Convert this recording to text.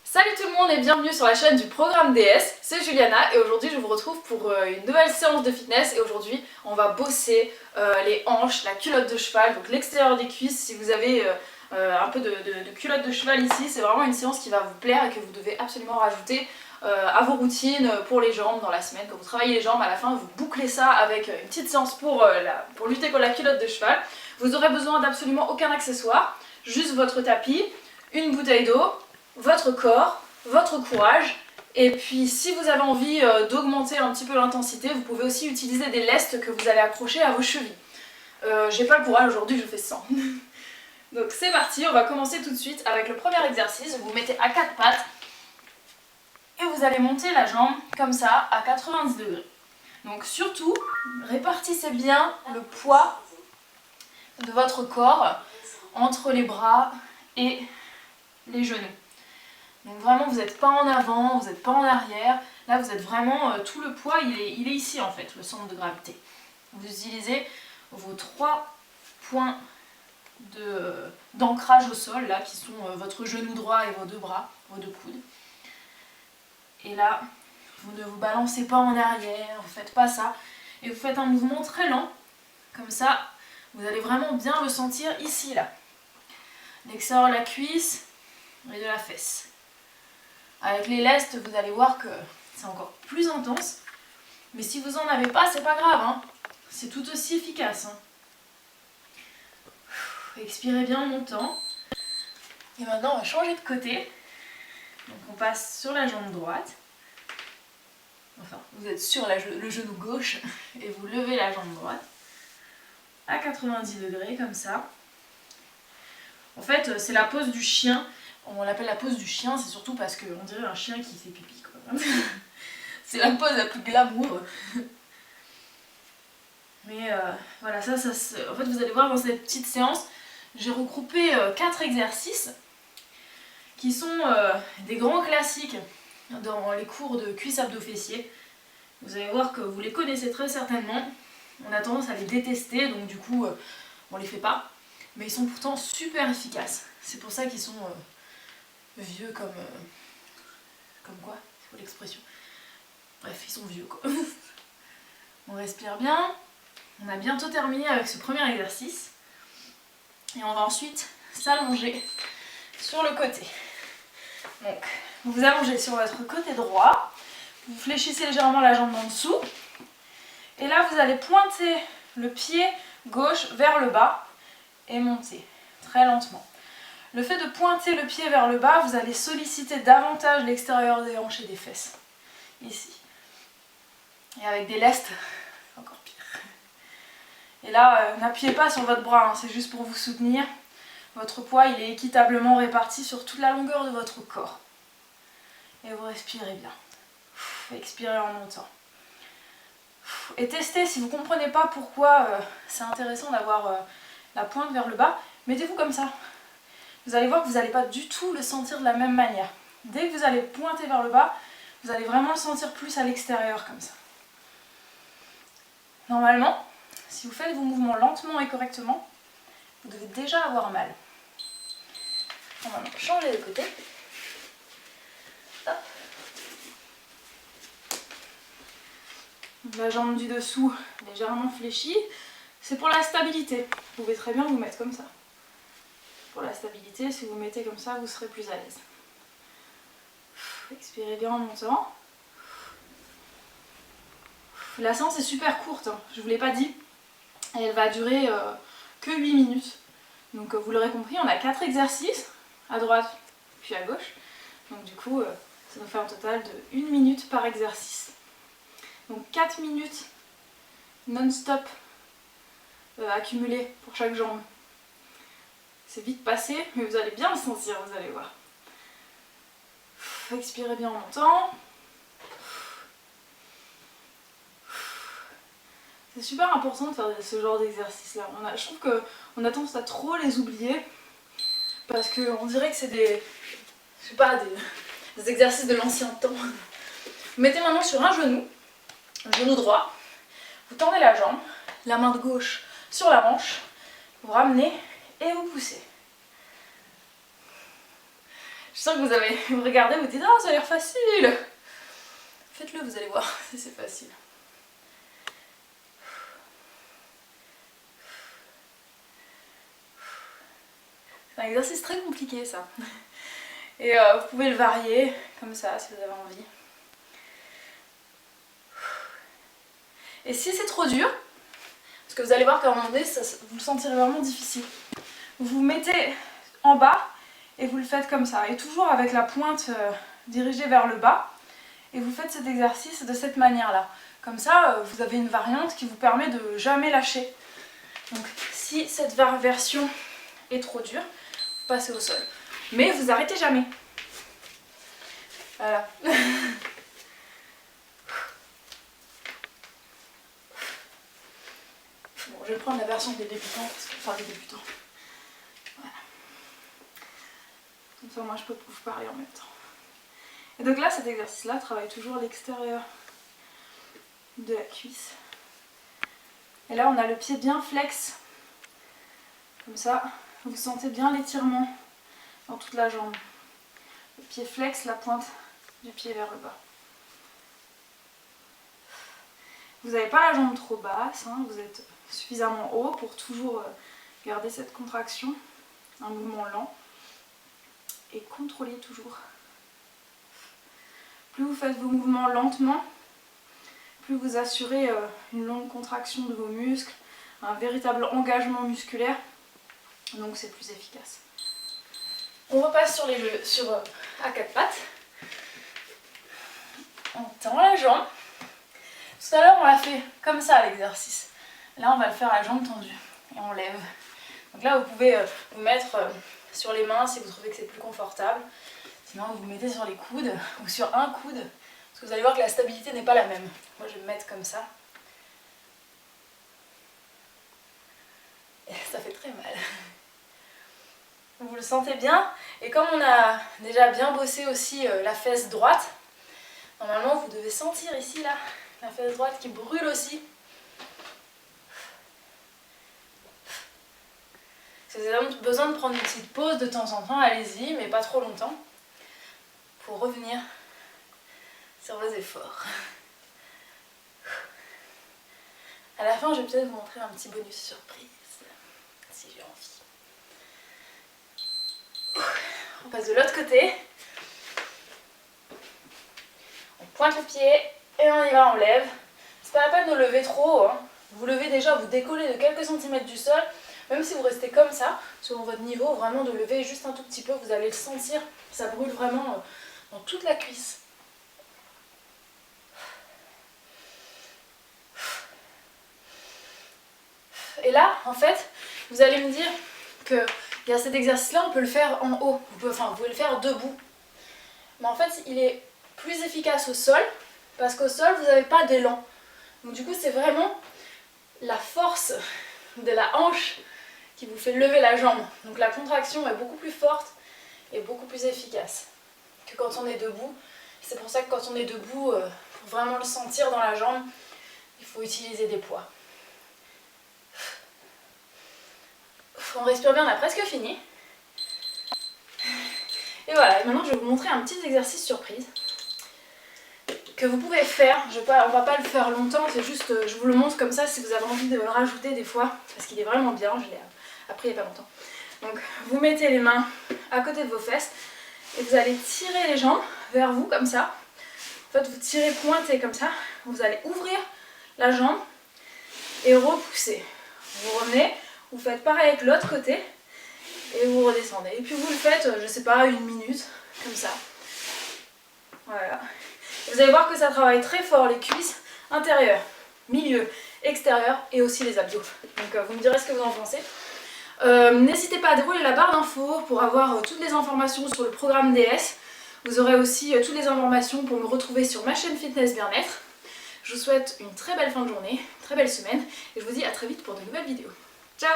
Salut tout le monde et bienvenue sur la chaîne du programme DS, c'est Juliana et aujourd'hui je vous retrouve pour une nouvelle séance de fitness et aujourd'hui on va bosser les hanches, la culotte de cheval, donc l'extérieur des cuisses. Si vous avez un peu de culotte de cheval ici, c'est vraiment une séance qui va vous plaire et que vous devez absolument rajouter à vos routines pour les jambes dans la semaine. Quand vous travaillez les jambes, à la fin vous bouclez ça avec une petite séance pour lutter contre la culotte de cheval. Vous aurez besoin d'absolument aucun accessoire, juste votre tapis, une bouteille d'eau, votre corps, votre courage, et puis si vous avez envie d'augmenter un petit peu l'intensité, vous pouvez aussi utiliser des lestes que vous allez accrocher à vos chevilles. J'ai pas le courage aujourd'hui, je fais 100. Donc c'est parti, on va commencer tout de suite avec le premier exercice. Vous vous mettez à quatre pattes et vous allez monter la jambe comme ça à 90 degrés. Donc surtout, répartissez bien le poids de votre corps entre les bras et les genoux. Donc vraiment vous n'êtes pas en avant, vous n'êtes pas en arrière, là vous êtes vraiment, tout le poids il est ici en fait, le centre de gravité. Vous utilisez vos 3 points d'ancrage au sol là qui sont votre genou droit et vos deux bras, vos deux coudes. Et là vous ne vous balancez pas en arrière, vous ne faites pas ça, et vous faites un mouvement très lent, comme ça vous allez vraiment bien le sentir ici là. L'extérieur de la cuisse et de la fesse. Avec les lestes, vous allez voir que c'est encore plus intense. Mais si vous n'en avez pas, c'est pas grave, hein. C'est tout aussi efficace. Hein. Expirez bien en montant. Et maintenant, on va changer de côté. Donc on passe sur la jambe droite. Enfin, vous êtes sur le genou gauche et vous levez la jambe droite à 90 degrés, comme ça. En fait, c'est la pose du chien. On l'appelle la pose du chien, c'est surtout parce qu'on dirait un chien qui fait pipi, quoi. C'est la pose la plus glamour. Mais voilà, ça en fait, vous allez voir dans cette petite séance, j'ai regroupé 4 exercices qui sont des grands classiques dans les cours de cuisses abdos fessiers. Vous allez voir que vous les connaissez très certainement. On a tendance à les détester, donc du coup, on les fait pas. Mais ils sont pourtant super efficaces. C'est pour ça qu'ils sont vieux comme quoi, c'est quoi l'expression? Bref, ils sont vieux quoi. On respire bien. On a bientôt terminé avec ce premier exercice. Et on va ensuite s'allonger sur le côté. Donc, vous vous allongez sur votre côté droit. Vous fléchissez légèrement la jambe en dessous. Et là, vous allez pointer le pied gauche vers le bas et monter très lentement. Le fait de pointer le pied vers le bas, vous allez solliciter davantage l'extérieur des hanches et des fesses. Ici. Et avec des lestes, c'est encore pire. Et là, n'appuyez pas sur votre bras, hein, c'est juste pour vous soutenir. Votre poids, il est équitablement réparti sur toute la longueur de votre corps. Et vous respirez bien. Expirez en montant. Et testez, si vous ne comprenez pas pourquoi c'est intéressant d'avoir la pointe vers le bas, mettez-vous comme ça. Vous allez voir que vous n'allez pas du tout le sentir de la même manière. Dès que vous allez pointer vers le bas, vous allez vraiment le sentir plus à l'extérieur comme ça. Normalement, si vous faites vos mouvements lentement et correctement, vous devez déjà avoir mal. On va maintenant changer de côté. Hop. La jambe du dessous légèrement fléchie. C'est pour la stabilité. Vous pouvez très bien vous mettre comme ça. Pour la stabilité, si vous mettez comme ça, vous serez plus à l'aise. Expirez bien en montant. La séance est super courte, hein. Je ne vous l'ai pas dit. Et elle va durer que 8 minutes. Donc vous l'aurez compris, on a 4 exercices, à droite puis à gauche. Donc du coup, ça nous fait un total de 1 minute par exercice. Donc 4 minutes non-stop accumulées pour chaque jambe. C'est vite passé, mais vous allez bien le sentir, vous allez voir. Expirez bien en montant. C'est super important de faire ce genre d'exercice là. Je trouve qu'on a tendance à trop les oublier parce qu'on dirait que c'est des exercices de l'ancien temps. Vous mettez maintenant sur un genou droit, vous tendez la jambe, la main de gauche sur la hanche, vous ramenez et vous poussez. Je sens que vous regardez, vous dites « Ah, ça a l'air facile !» Faites-le, vous allez voir si c'est facile. C'est un exercice très compliqué ça. Et vous pouvez le varier comme ça si vous avez envie. Et si c'est trop dur, parce que vous allez voir qu'à un moment donné, vous le sentirez vraiment difficile, vous vous mettez en bas et vous le faites comme ça. Et toujours avec la pointe dirigée vers le bas. Et vous faites cet exercice de cette manière-là. Comme ça, vous avez une variante qui vous permet de jamais lâcher. Donc si cette version est trop dure, vous passez au sol. Mais vous arrêtez jamais. Voilà. Bon, je vais prendre la version des débutants, enfin des débutants. Voilà. Comme ça, moi, je peux vous parler en même temps. Et donc là, cet exercice-là travaille toujours l'extérieur de la cuisse. Et là, on a le pied bien flex. Comme ça, vous sentez bien l'étirement dans toute la jambe. Le pied flex, la pointe du pied vers le bas. Vous n'avez pas la jambe trop basse, hein, vous êtes suffisamment haut pour toujours garder cette contraction. Un mouvement lent. Et contrôlez toujours. Plus vous faites vos mouvements lentement, plus vous assurez une longue contraction de vos muscles, un véritable engagement musculaire, donc c'est plus efficace. On repasse à quatre pattes. On tend la jambe. Tout à l'heure on l'a fait comme ça l'exercice. Là on va le faire à la jambe tendue et on lève. Donc là vous pouvez vous mettre sur les mains si vous trouvez que c'est plus confortable. Sinon vous vous mettez sur les coudes ou sur un coude, parce que vous allez voir que la stabilité n'est pas la même. Moi je vais me mettre comme ça. Et ça fait très mal. Vous le sentez bien. Et comme on a déjà bien bossé aussi la fesse droite, normalement vous devez sentir ici là, la fesse droite qui brûle aussi. Si vous avez besoin de prendre une petite pause de temps en temps, allez-y, mais pas trop longtemps. Pour revenir sur vos efforts. À la fin, je vais peut-être vous montrer un petit bonus surprise, si j'ai envie. On passe de l'autre côté. On pointe le pied et on y va, on lève. C'est pas la peine de lever trop, hein. Vous levez déjà, vous décollez de quelques centimètres du sol. Même si vous restez comme ça, selon votre niveau, vraiment de lever juste un tout petit peu, vous allez le sentir. Ça brûle vraiment dans toute la cuisse. Et là, en fait, vous allez me dire qu'il y a cet exercice-là, on peut le faire en haut. Vous pouvez le faire debout. Mais en fait, il est plus efficace au sol, parce qu'au sol, vous n'avez pas d'élan. Donc du coup, c'est vraiment la force de la hanche qui vous fait lever la jambe. Donc la contraction est beaucoup plus forte et beaucoup plus efficace que quand on est debout. C'est pour ça que quand on est debout, pour vraiment le sentir dans la jambe, il faut utiliser des poids. On respire bien, on a presque fini. Et voilà, et maintenant je vais vous montrer un petit exercice surprise que vous pouvez faire. On ne va pas le faire longtemps, c'est juste, je vous le montre comme ça si vous avez envie de le rajouter des fois, parce qu'il est vraiment bien, je l'ai appris il n'y a pas longtemps. Donc vous mettez les mains à côté de vos fesses et vous allez tirer les jambes vers vous comme ça. En fait vous tirez pointé comme ça, vous allez ouvrir la jambe et repousser. Vous revenez, vous faites pareil avec l'autre côté et vous redescendez. Et puis vous le faites, je sais pas, 1 minute, comme ça. Voilà. Et vous allez voir que ça travaille très fort les cuisses intérieures, milieu, extérieur et aussi les abdos. Donc vous me direz ce que vous en pensez. N'hésitez pas à dérouler la barre d'infos pour avoir toutes les informations sur le programme DS. Vous aurez aussi toutes les informations pour me retrouver sur ma chaîne Fitness Bien-être. Je vous souhaite une très belle fin de journée, une très belle semaine et je vous dis à très vite pour de nouvelles vidéos. Ciao!